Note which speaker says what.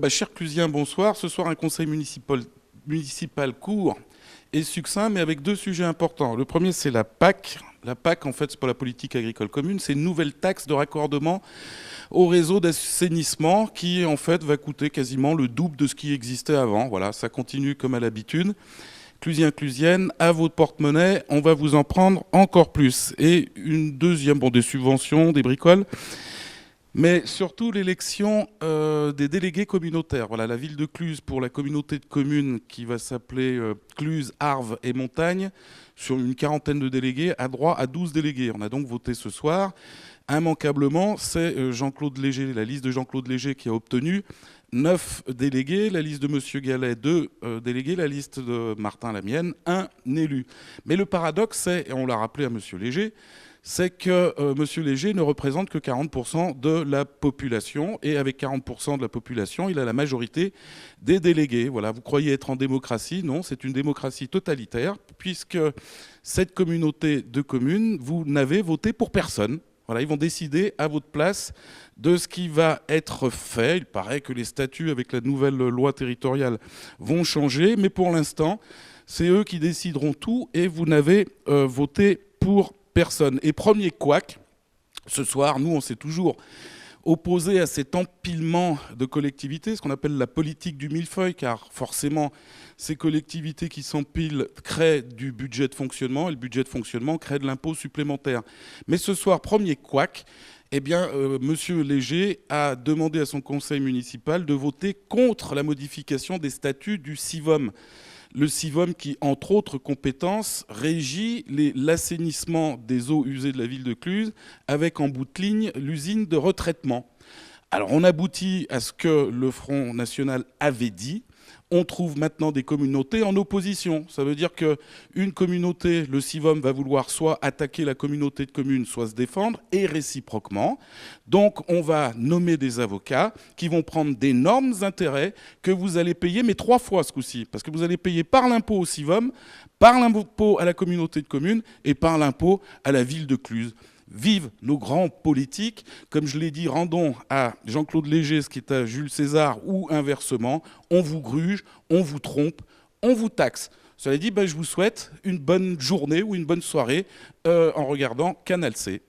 Speaker 1: Cher Clusien, bonsoir. Ce soir, un conseil municipal court et succinct, mais avec deux sujets importants. Le premier, c'est la PAC. La PAC, en fait, c'est pas la politique agricole commune, c'est une nouvelle taxe de raccordement au réseau d'assainissement qui, en fait, va coûter quasiment le double de ce qui existait avant. Voilà, ça continue comme à l'habitude. Clusien, Clusienne, à votre porte-monnaie, on va vous en prendre encore plus. Et une deuxième, des subventions, des bricoles, mais surtout l'élection des délégués communautaires. Voilà, la ville de Cluses pour la communauté de communes qui va s'appeler Cluses, Arves et Montagne, sur une quarantaine de délégués, a droit à 12 délégués. On a donc voté ce soir. Immanquablement, c'est Jean-Claude Léger, la liste de Jean-Claude Léger qui a obtenu 9 délégués, la liste de M. Gallet, 2 délégués, la liste de Martin, la mienne, 1 élu. Mais le paradoxe, c'est, et on l'a rappelé à M. Léger, c'est que M. Léger ne représente que 40% de la population, et avec 40% de la population, il a la majorité des délégués. Voilà, vous croyez être en démocratie? Non, c'est une démocratie totalitaire, puisque cette communauté de communes, vous n'avez voté pour personne. Voilà, ils vont décider à votre place de ce qui va être fait. Il paraît que les statuts avec la nouvelle loi territoriale vont changer, mais pour l'instant, c'est eux qui décideront tout, et vous n'avez voté pour personne. Et premier couac, ce soir, nous, on s'est toujours opposé à cet empilement de collectivités, ce qu'on appelle la politique du millefeuille, car forcément, ces collectivités qui s'empilent créent du budget de fonctionnement, et le budget de fonctionnement crée de l'impôt supplémentaire. Mais ce soir, premier couac, Monsieur Léger a demandé à son conseil municipal de voter contre la modification des statuts du CIVOM. Le CIVOM qui, entre autres compétences, régit l'assainissement des eaux usées de la ville de Cluses, avec en bout de ligne l'usine de retraitement. Alors on aboutit à ce que le Front National avait dit. On trouve maintenant des communautés en opposition. Ça veut dire qu'une communauté, le CIVOM, va vouloir soit attaquer la communauté de communes, soit se défendre, et réciproquement. Donc on va nommer des avocats qui vont prendre d'énormes intérêts que vous allez payer, mais 3 fois ce coup-ci. Parce que vous allez payer par l'impôt au CIVOM, par l'impôt à la communauté de communes et par l'impôt à la ville de Cluses. Vive nos grands politiques. Comme je l'ai dit, rendons à Jean-Claude Léger ce qui est à Jules César, ou inversement. On vous gruge, on vous trompe, on vous taxe. Cela dit, je vous souhaite une bonne journée ou une bonne soirée en regardant Canal C.